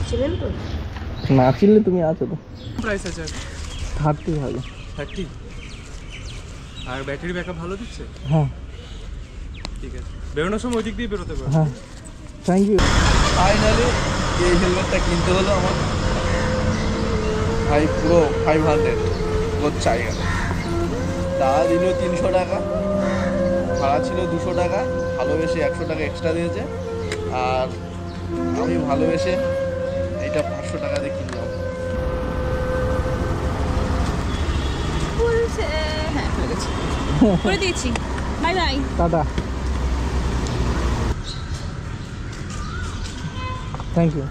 চিনেন তো? না চিনলে তুমি আছো তো। প্রাইস আছে 30 ভালো। 30 আর ব্যাটারি ব্যাকআপ ভালো দিচ্ছে? হ্যাঁ ঠিক আছে, বেরোনোর সময় ওই দিক দিয়ে বেরোতে পারো। হ্যাঁ থ্যাংক ইউ। ফাইনালি এই হেলমেটটা কিনতে হলো আমার ভাই, পুরো 500 বহুত চাই গেল। দাদা দিল 300 টাকা, ভাড়া ছিল 200 টাকা, ভালোবেসে 100 টাকা এক্সট্রা দিয়েছে। আর আমি ভালোবেসে এইটা 500 টাকা দিয়ে কিনলাম। হ্যাঁ হয়ে গেছে, করে দিয়েছি। Bye bye, tata, thank you.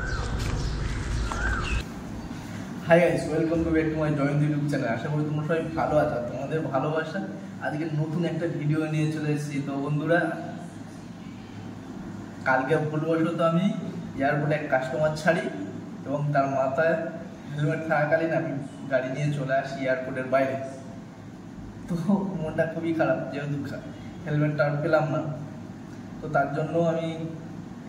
Hi guys, welcome to back to my joint YouTube channel. আশা করি তোমরা সবাই ভালো আছো। তোমাদের ভালোবাসা আজকে নতুন একটা ভিডিও নিয়ে চলে এসেছি। তো বন্ধুরা, কালকে ভুলবশত আমি এয়ারপোর্টে এক কাস্টমার ছাড়ি এবং তার মাথায় হেলমেট থাকাকালীন আমি গাড়ি নিয়ে চলে আসি এয়ারপোর্টের বাইরে। তো মনটা খুবই খারাপ, যেহেতু হেলমেটটা আর পেলাম না। তো তার জন্য আমি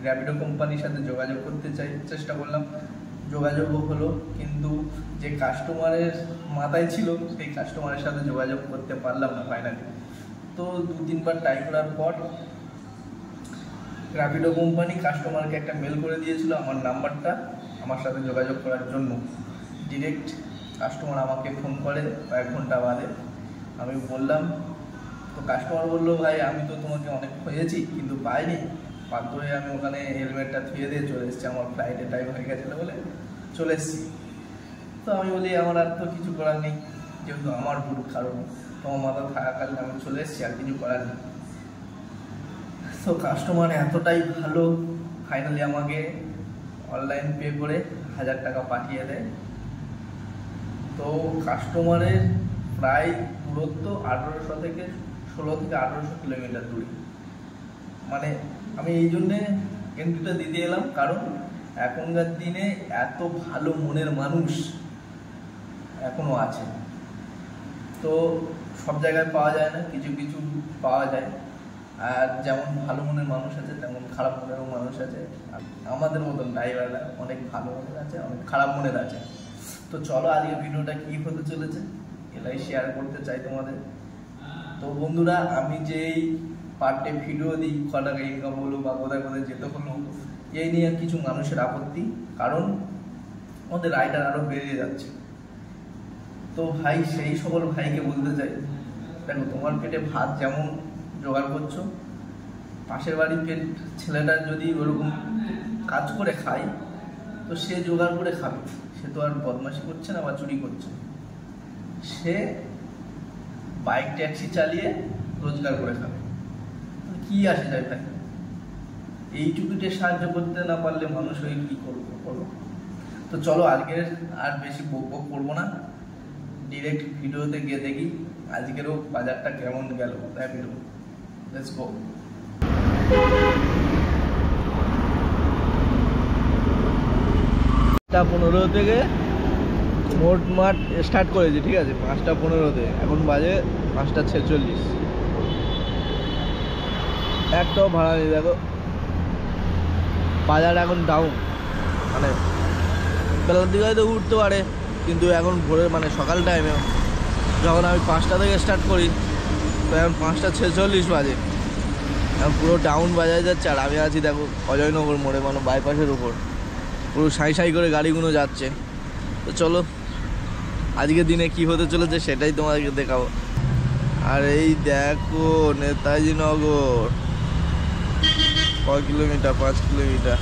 র্যাপিডো কোম্পানির সাথে যোগাযোগ করতে চেষ্টা করলাম, যোগাযোগও হলো, কিন্তু যে কাস্টমারের মাথায় ছিল সেই কাস্টমারের সাথে যোগাযোগ করতে পারলাম না ফাইনালি। তো 2-3 বার ট্রাই করার পর র্যাপিডো কোম্পানি কাস্টমারকে একটা মেল করে দিয়েছিল আমার নাম্বারটা আমার সাথে যোগাযোগ করার জন্য। ডিরেক্ট কাস্টমার আমাকে ফোন করে কয়েক ঘন্টা বাদে। আমি বললাম, তো কাস্টমার বললো, ভাই আমি তো তোমাকে অনেক খুঁজেছি কিন্তু পাইনি, বাধ্য হয়ে আমি ওখানে হেলমেটটা থুয়ে দিয়ে চলে এসেছি, আমার ফ্লাইটের টাইম হয়ে গেছিলো বলে চলে এসেছি। তো আমি বলি, আমার আর তো কিছু করার নেই, যেহেতু আমার ভুল, কারণ তোমার মাথা থাকাকালীন আমি চলে এসেছি, আর কিছু করার নেই। তো কাস্টমার এতটাই ভালো, ফাইনালি আমাকে অনলাইন পে করে 1000 টাকা পাঠিয়ে দেয়। তো কাস্টমারের প্রায় দূরত্ব 1800 থেকে 1800 কিলোমিটার দূরে। মানে আমি এই জন্যে এন্ট্রিটা দিতে এলাম, কারণ এখনকার দিনে এত ভালো মনের মানুষ এখনো আছে। তো সব জায়গায় পাওয়া যায় না, কিছু কিছু পাওয়া যায়। আর যেমন ভালো মনের মানুষ আছে, তেমন খারাপ মনেরও মানুষ আছে। আমাদের মতন ড্রাইভাররা অনেক ভালো মনের আছে, অনেক খারাপ মনের আছে। তো চলো আজকে ভিডিওটা কী হতে চলেছে এটাই শেয়ার করতে চাই তোমাদের। তো বন্ধুরা, আমি যেই পার ডে ভিডিও দিই, ক টাকা ইনকাম হলো বা কোথায় কোথায় যেতে হলো, এই নিয়ে কিছু মানুষের আপত্তি, কারণ আমাদের রাইডার আরও বেড়ে যাচ্ছে। তো ভাই, সেই সকল ভাইকে বলতে চাই, দেখো তোমার পেটে ভাত যেমন জোগাড় করছো, পাশের বাড়ির ছেলেটা যদি ওরকম কাজ করে খায়, তো সে জোগাড় করে খাবে, সে তো আর বদমাশি করছে না বা চুরি করছে, সে বাইক ট্যাক্সি চালিয়ে রোজগার করে খাবে। কি আসে যায় ভাই, এইটুকুতে সাহায্য করতে না পারলে মানুষ হয়ে কি করবো বলো? তো চলো আজকের আর বেশি বকবক করবো না, ডিরেক্ট ভিডিওতে গিয়ে দেখি আজকেরও বাজারটা কেমন গেল। Rapido, let's go. 5:15 থেকে মোট মাঠ স্টার্ট করেছি, ঠিক আছে? 5:15-তে, এখন বাজে 5:46। একটাও ভাড়া নেই। দেখো বাজার এখন ডাউন, মানে বেলার দিকে হয়তো উঠতে পারে, কিন্তু এখন ভোরে মানে সকাল টাইমে যখন আমি 5টা থেকে স্টার্ট করি, তো এখন 5:46 বাজে, এখন পুরো ডাউন বাজায় যাচ্ছে। আর আমি আছি দেখো অজয়নগর মোড়ে, মানে বাইপাসের উপর, পুরো সাই সাই করে গাড়িগুলো যাচ্ছে। তো চলো আজকের দিনে কি হতে চলেছে সেটাই তোমাদেরকে দেখাবো। আর এই দেখো নেতাজি নগর, কয় কিলোমিটার? 5 কিলোমিটার।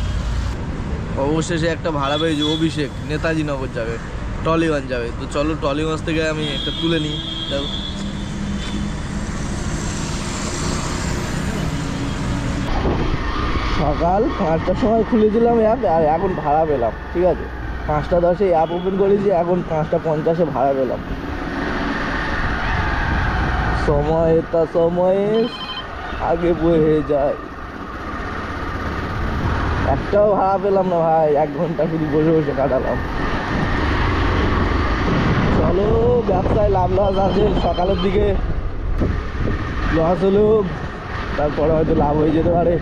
অবশেষে একটা ভাড়া পেয়েছি, অভিষেক নেতাজি নগর যাবে, টলিগঞ্জ যাবে। তো চলো টলিগঞ্জ থেকে আমি একটা তুলে নিই। দেখো সকাল 5টার সময় খুলেছিলাম অ্যাপ, আর এখন ভাড়া পেলাম, ঠিক আছে? 5:10-এ অ্যাপ ওপেন করেছি, এখন 5:50-এ ভাড়া পেলাম। সময়টা সময়ে আগে বয়ে যায়। একটাও ভাড়া পেলাম না ভাই, 1 ঘন্টা শুধু বসে বসে কাটালাম। চলো, ব্যবসায় লাভ লস আছে, সকালের দিকে লস হলেও তারপরে হয়তো লাভ হয়ে যেতে পারে।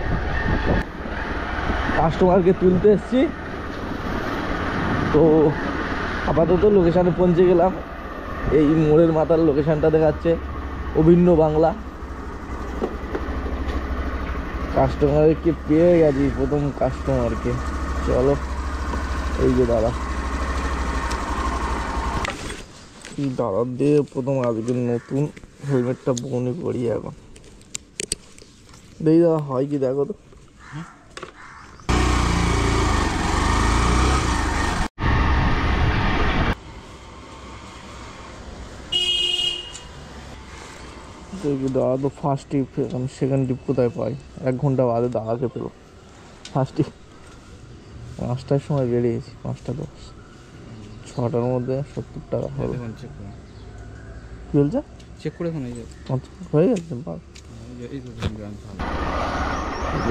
কাস্টমারকে তুলতে এসছি, তো আপাতত লোকেশানে পৌঁছে গেলাম। এই মোড়ের মাথার লোকেশানটা দেখাচ্ছে অভিন্ন বাংলা। কাস্টমারকে পেয়ে গেছি, প্রথম কাস্টমারকে। চলো, এই যে দাদা, দাদা দিয়ে প্রথম আজকে নতুন হেলমেটটা বনি করি এখন। দেখি দাদা হয় কি, দেখো তো। দাদা তো ফার্স্ট টিপ, এখন সেকেন্ড টিপ কোথায় পাই? 1 ঘন্টা বাদে দাদাকে পেলো। ফার্স্ট টিপ 5টার সময় বেরিয়েছি, 5টা 10, 6টার মধ্যে 70 টাকা হলো। কি বলছে? চেক করে হয়ে গেছে।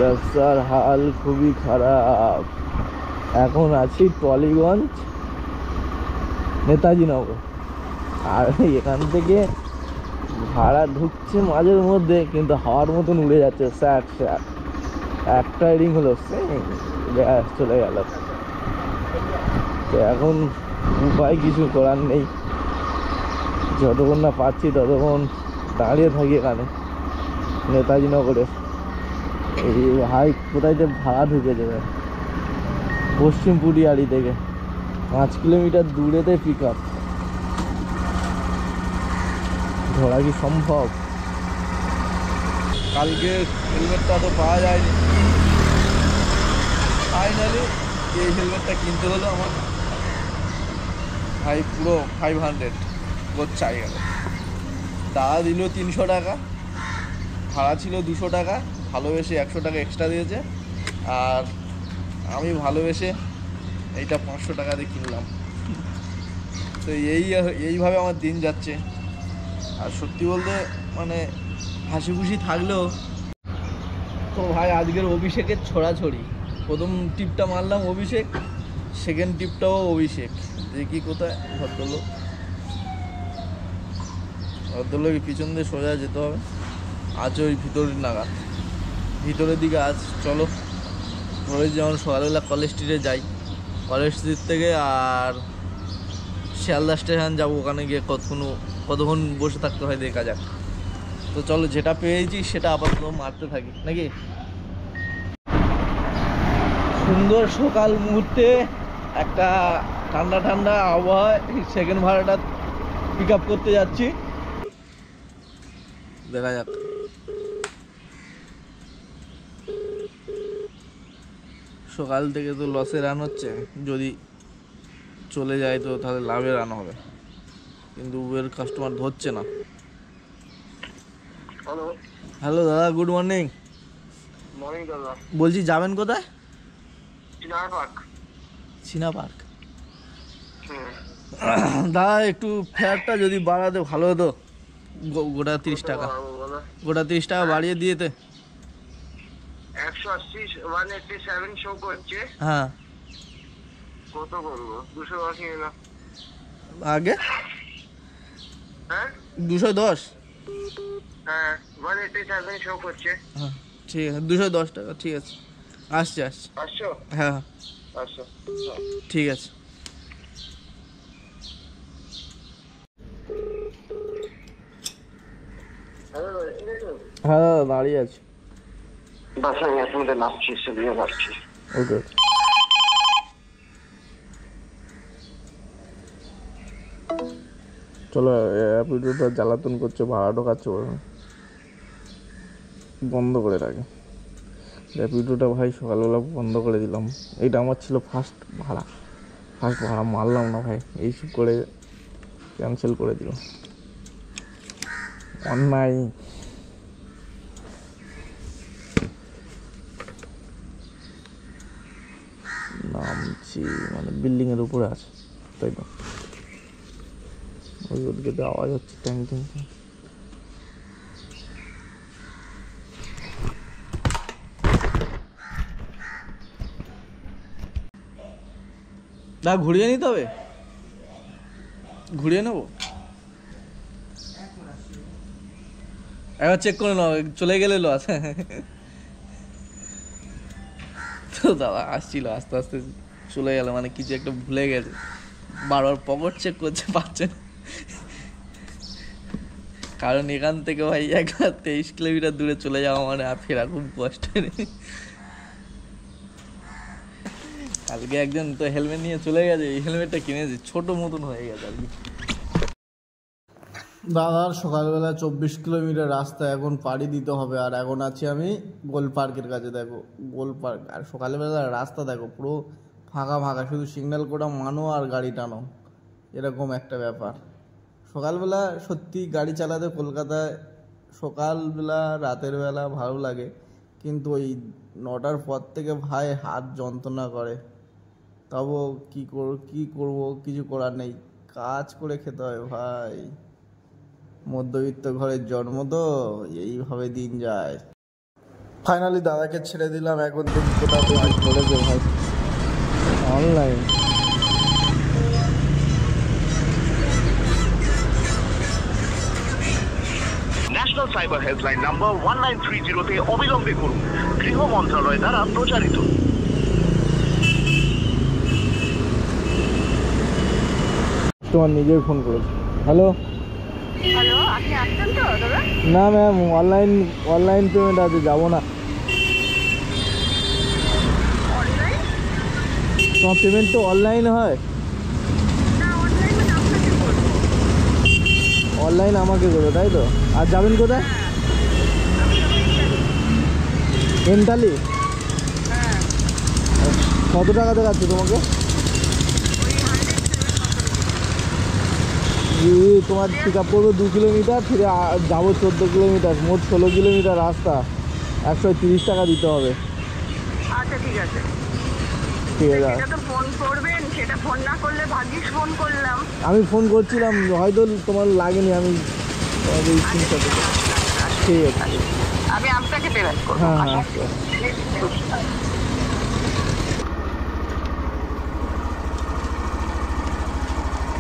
রাস্তার হাল খুবই খারাপ। এখন আছি টলিগঞ্জ, নেতাজি নগর। আর এখান থেকে ভাড়া ঢুকছে মাঝের মধ্যে, কিন্তু হাওয়ার মতন উড়ে যাচ্ছে। স্যাট স্যাট একটা রিং হলো, গ্যাস চলে গেল। তো এখন উপায় কিছু করার নেই, যতক্ষণ না পাচ্ছি ততক্ষণ দাঁড়িয়ে থাকি এখানে নেতাজি নগরে। এই ভাই কোথায় যে ভাড়া ঢুকে যাবে, পশ্চিম পুরিয়ারি থেকে 5 কিলোমিটার দূরেতে পিক আপ। ধরা কি সম্ভব? কালকে হেলমেটটা তো পাওয়া যায়নি, ফাইনালি এই হেলমেটটা কিনতে হলো আমার। ভাই পুরো 500 চাই গেল। দাদা দিল 300 টাকা, ভাড়া ছিল 200 টাকা, ভালোবেসে 100 টাকা এক্সট্রা দিয়েছে। আর আমি ভালোবেসে এইটা 500 টাকা দিয়ে কিনলাম। তো এইভাবে আমার দিন যাচ্ছে। আর সত্যি বলতে মানে হাসি খুশি থাকলেও তো ভাই আজকের অভিষেকের ছড়াছড়ি। প্রথম টিপটা মারলাম অভিষেক, সেকেন্ড টিপটাও অভিষেক। দেখি কোথায় ভদ্রলোক পিছন দিয়ে সোজা যেতে হবে। আজ ওই ভিতরের নাগাদ, ভিতরের দিকে আজ। চলো, ধরে যেমন সকালবেলা কলেজ স্ট্রিটে যাই, কলেজ স্ট্রিট থেকে আর শিয়ালদা স্টেশন যাবো। ওখানে গিয়ে কতক্ষণ বসে থাকতে হয় দেখা যাক। তো চলো, যেটা পেয়েছি সেটা আপাতত মারতে থাকি নাকি। সুন্দর সকাল মুহূর্তে একটা ঠান্ডা ঠান্ডা আবহাওয়ায় সেকেন্ড ভাড়াটা পিক আপ করতে যাচ্ছি। দেখা যাক। সকাল থেকে তো লসে রান হচ্ছে, যদি চলে যায় তো তাহলে লাভে রান হবে, কিন্তু উবের কাস্টমার ধরছে না। হ্যালো দাদা, গুড মর্নিং। মর্নিং দাদা। বলছি যাবেন কোথায়? চিনা পার্ক। দাদা একটু ফেয়ারটা যদি বাড়াতে ভালো হতো। গোটা 30 টাকা, গোটা 30 টাকা বাড়িয়ে দিয়েতে। 180 187 শো করছে। হ্যাঁ, কত করবো? 210 নিয়ে নাও। আগে হ্যাঁ 210। হ্যাঁ 187 শো করছে। হ্যাঁ ঠিক আছে, 210 টাকা। ঠিক আছে, আসছি। আসছো? হ্যাঁ আসছো, ঠিক আছে। হ্যাঁ দাদা দাঁড়িয়ে আছি। বাসায় এক মিনিটে নামছি, সেদিকে যাচ্ছি। ওকে। চলো, অ্যাপিডোটা জ্বালাতন করছে, ভাড়া ঢোকাচ্ছে, বন্ধ করে রাখে। র্যাপিডোটা ভাই সকালবেলা বন্ধ করে দিলাম। এটা আমার ছিল ফার্স্ট ভাড়া মারলাম না ভাই, এইসব করে ক্যান্সেল করে দিল। অন্যায়। নামছি মানে বিল্ডিংয়ের উপরে আছে, তাই তো ওই ওদিকে আওয়াজ হচ্ছে ট্যাং ট্যাং। না ঘুরিয়ে নিতে হবে, ঘুরিয়ে নেবো। একবার চেক করে নাও, চলে গেলে লস। তো দাদা আসছিল আস্তে আস্তে চলে গেল, মানে কিছু একটা ভুলে গেছে, বারবার পকেট চেক করছে, পাচ্ছে না। কারণ এখান থেকে ভাই একবার 23 কিলোমিটার দূরে চলে যাওয়া মানে ফেরা খুব কষ্টের। কালকে একজন তো হেলমেট নিয়ে চলে গেছে, এই হেলমেটটা কিনেছে, ছোট মতন হয়ে গেছে আর কি। দাদার সকালবেলা 24 কিলোমিটার রাস্তা এখন পাড়ি দিতে হবে, আর এখন আছি আমি গোল পার্কের কাছে। দেখো গোল পার্ক, আর সকালবেলা রাস্তা দেখো পুরো ফাঁকা ফাঁকা, শুধু সিগন্যাল কোটা মানো আর গাড়ি টানো, এরকম একটা ব্যাপার। সকালবেলা সত্যি গাড়ি চালাতে কলকাতায় সকালবেলা রাতের বেলা ভালো লাগে, কিন্তু ওই 9টার পর থেকে ভাই হাত যন্ত্রণা করে। তবু কী করবো, কিছু করার নেই, কাজ করে খেতে হয় ভাই, মধ্যবিত্ত ঘরের জন্ম তো, এইভাবে দিন যায়। ফাইনালি দাদাকে ছেড়ে দিলাম, এখন দেখি কোথাও বলেছে ভাই online. National cyber helpline number 1930-তে অবিলম্বে করুন, গৃহ মন্ত্রণালয় দ্বারা প্রচারিত। তোমার নিজের ফোন করেছে। হ্যালো হ্যালো, আপনি আসছেন তো দাদা? না ম্যাম, অনলাইন পেমেন্ট আছে, যাবো না। অনলাইন? তোমার পেমেন্ট তো অনলাইন হয়? না, অনলাইন মানে আপনাকে করবো। অনলাইন আমাকে করবে তাই তো? আর যাবেন কোথায়? আমি যাবো এন্টালি? হ্যাঁ, কত টাকা দেখাচ্ছে তোমাকে? ওই 100 তোমার পিক আপ করবো 2 কিলোমিটার, ফিরে যাবো 14 কিলোমিটার, মোট 16 কিলোমিটার রাস্তা, 130 টাকা দিতে হবে। আচ্ছা ঠিক আছে। ঠিক আছে, সেটা তো ফোন করবেন, সেটা ফোন না করলে ভাগ্যিস ফোন করলাম। আমি ফোন করছিলাম, হয়তো তোমার লাগেনি, আমি তোমাকে স্ক্রিনশট দিচ্ছি। ঠিক আছে, আমি আপনাকে পেমেন্ট করবো। হ্যাঁ হ্যাঁ আচ্ছা।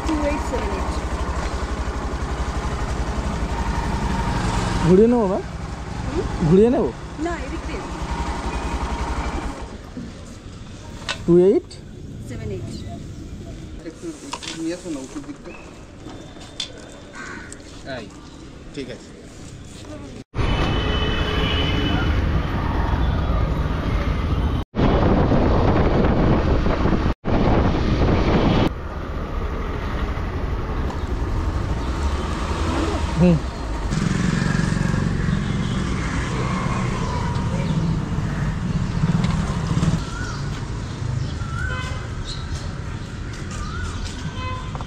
2878। ঘুরিয়ে নেবো না? ঘুরিয়ে নেবো? না, এদিক দিয়ে 2878। একটু নিয়ে আসো না উপর দিকটা। ঠিক আছে। হুম,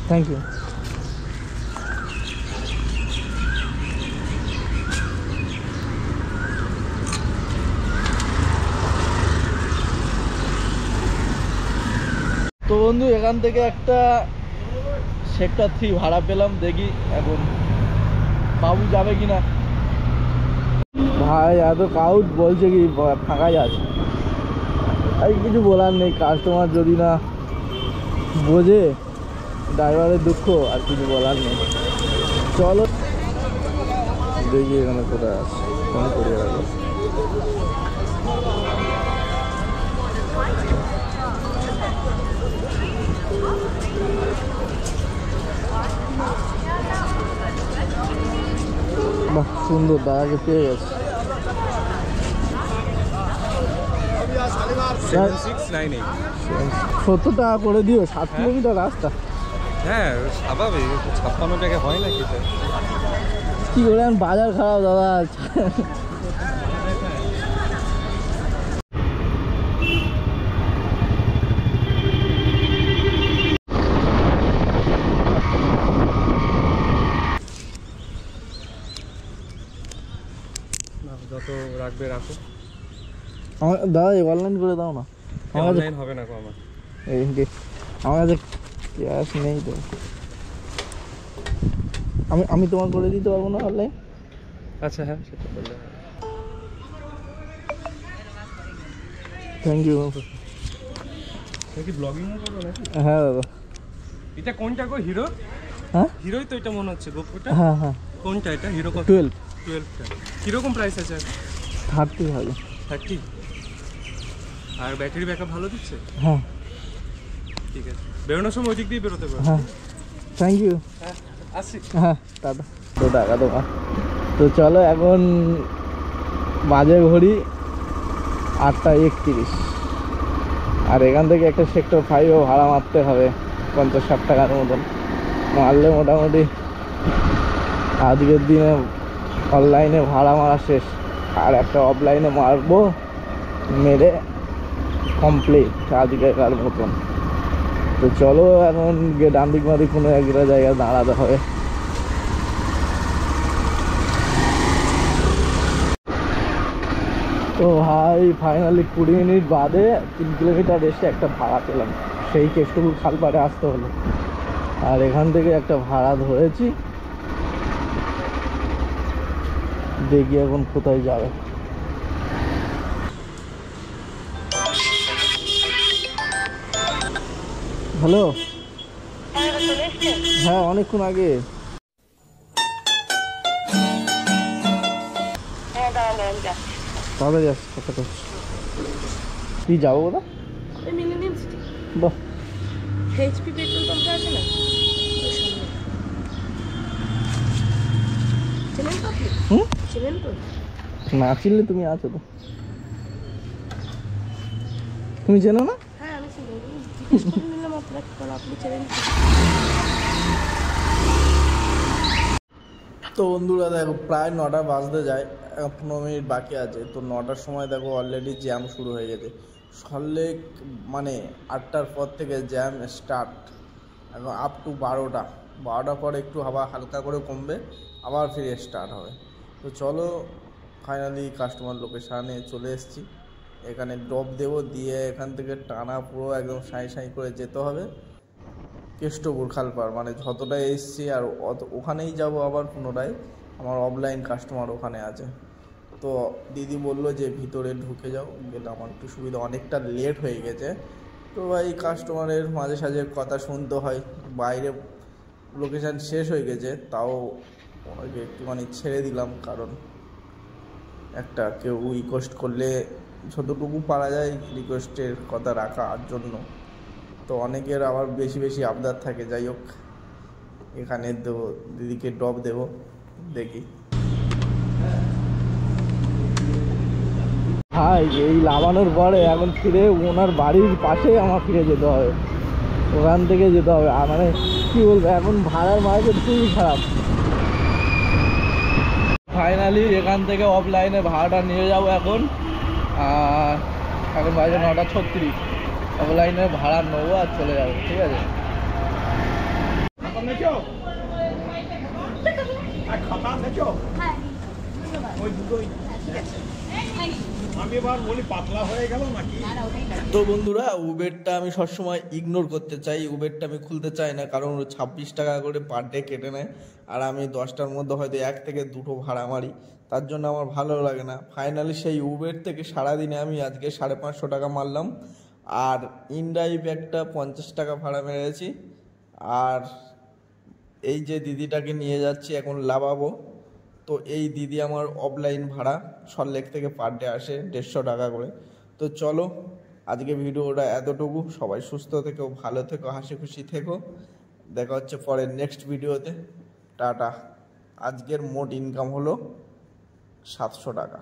থ্যাংক ইউ। তো বন্ধু, এখান থেকে একটা সেক্টর 3 ভাড়া পেলাম, দেখি এখন বাবু যাবে কিনা। ভাই এত কাউট বলছে কি ফাঁকাই আছে, আর কিছু বলার নেই, কাস্টমার যদি না বোঝে ড্রাইভারের দুঃখ, আর কিছু বলার নেই। চলো দেখি এখানে কোথায় আছে, ফোন করিয়ে রাখো। বাহ, সুন্দর, দাদাকে পেয়ে গেছে। 7698। 70 টাকা করে দিও, 7 কিলোমিটার রাস্তা। হ্যাঁ স্বাভাবিক, 56 টাকা হয় না খেতে। কি করে, এখন বাজার খারাপ দাদা। যত রাখবে রাখো। আমার দাদা অনলাইন করে দাও না, আমার অনলাইন হবে না আমার। আমার কাছে ক্যাশ নেই তো, আমি তোমার করে দিতে পারবো না অনলাইন। আচ্ছা হ্যাঁ, সেটা করলে থ্যাংক ইউ। কি ব্লগিংও করো নাকি? হ্যাঁ দাদা। এটা কোনটা গো, হিরো? হ্যাঁ হিরোই তো এটা মনে হচ্ছে, গোপুটা। হ্যাঁ হ্যাঁ, কোনটা এটা, হিরো? 12টা। কিরকম প্রাইস আছে? 30 হবে। 30। আর ব্যাটারি ব্যাকআপ ভালো দিচ্ছে? হ্যাঁ, বেরোনোর সময় ওই দিক দিয়ে বেরোতে পারো। হ্যাঁ থ্যাংক ইউ। আসছি। হ্যাঁ টাটা। 2 টাকা দেওয়া। তো চলো এখন বাজে ঘড়ি 8:31, আর এখান থেকে একটা সেক্টর 5-ও ভাড়া মারতে হবে 50-60 টাকার মতন। মারলে মোটামুটি আজকের দিনে অনলাইনে ভাড়া মারা শেষ, আর একটা অফলাইনে মারবো, মেরে কমপ্লিট আজকের মতন। তো চলো এখন গিয়ে ডান দিক বাদিক কোনো একটা জায়গায় দাঁড়াতে হবে। তো ভাই ফাইনালি 20 মিনিট বাদে 3 কিলোমিটার এসে একটা ভাড়া পেলাম, সেই কেষ্টপুর খালপাড়ে আসতে হলো। আর এখান থেকে একটা ভাড়া ধরেছি, দেখি এখন কোথায় যাবে। হ্যালো, হ্যাঁ অনেকক্ষণ আগে। তাহলে যাচ্ছি, কথাটা তুই যাবো ওরা মিলেনিয়াম সিটি বাহ, এইচপি পেট্রোল পাম্পটা আছে না, ওর সামনে। চেনেন তো আপনি? চেনেন তো? না চিনলে তুমি আছো তো, তুমি চেনো না? হ্যাঁ আমি চিনি, জিজ্ঞেস করে নিলাম আপনাকে, কারণ আপনি চেনেন। তো বন্ধুরা দেখো প্রায় 9টা বাজতে যায়, 15 মিনিট বাকি আছে। তো 9টার সময় দেখো অলরেডি জ্যাম শুরু হয়ে গেছে সল্লেক, মানে 8টার পর থেকে জ্যাম স্টার্ট, এখন আপ টু 12টার পর একটু আবার হালকা করে কমবে, আবার ফিরে স্টার্ট হবে। তো চলো ফাইনালি কাস্টমার লোকেশানে চলে এসেছি, এখানে ড্রপ দেবো, দিয়ে এখান থেকে টানা পুরো একদম সাঁই করে যেতে হবে কেষ্টপুর খালপাড়, মানে যতটা এসছি আর ওখানেই যাব আবার পুনরায়। আমার অফলাইন কাস্টমার ওখানে আছে। তো দিদি বললো যে ভিতরে ঢুকে যাও, গেলে আমার একটু সুবিধা, অনেকটা লেট হয়ে গেছে। তো ভাই কাস্টমারের মাঝে সাঝে কথা শুনতে হয়, বাইরে লোকেশান শেষ হয়ে গেছে, তাও ওনাকে একটুখানি ছেড়ে দিলাম, কারণ একটা কেউ রিকোয়েস্ট করলে যতটুকু পারা যায় রিকোয়েস্টের কথা রাখার জন্য। তো অনেকের আবার বেশি আবদার থাকে, যাই হোক এখানে দেবো, দিদিকে ড্রপ দেবো, দেখি। ভাই এই লাগানোর পরে এখন ফিরে ওনার বাড়ির পাশে আমার ফিরে যেতে হবে, ওখান থেকে যেতে হবে। আর মানে কী বলবো, এখন ভাড়ার মার্কেট খুবই খারাপ। ফাইনালি এখান থেকে অফলাইনে ভাড়াটা নিয়ে যাবো এখন বাজে 9:36, অফলাইনে ভাড়া নেবো আর চলে যাবো, ঠিক আছে। তো বন্ধুরা উবেরটা আমি সবসময় ইগনোর করতে চাই, উবেরটা আমি খুলতে চাই না, কারণ 26 টাকা করে পার ডে কেটে নেয়, আর আমি 10টার মধ্যে হয়তো 1 থেকে 2টো ভাড়া মারি, তার জন্য আমার ভালো লাগে না। ফাইনালি সেই উবের থেকে সারাদিনে আমি আজকে 550 টাকা মারলাম, আর ইনড্রাইভ একটা 50 টাকা ভাড়া মেরেছি। আর এই যে দিদিটাকে নিয়ে যাচ্ছি এখন লাভাবো, তো এই দিদি আমার অফলাইন ভাড়া সল্লেক থেকে পার ডে আসে 150 টাকা করে। তো চলো আজকে ভিডিওটা এতটুকু, সবাই সুস্থ থেকো, ভালো থেকো, হাসি খুশি থেকো, দেখা হচ্ছে পরের নেক্সট ভিডিওতে। টাটা। আজকের মোট ইনকাম হলো 700 টাকা।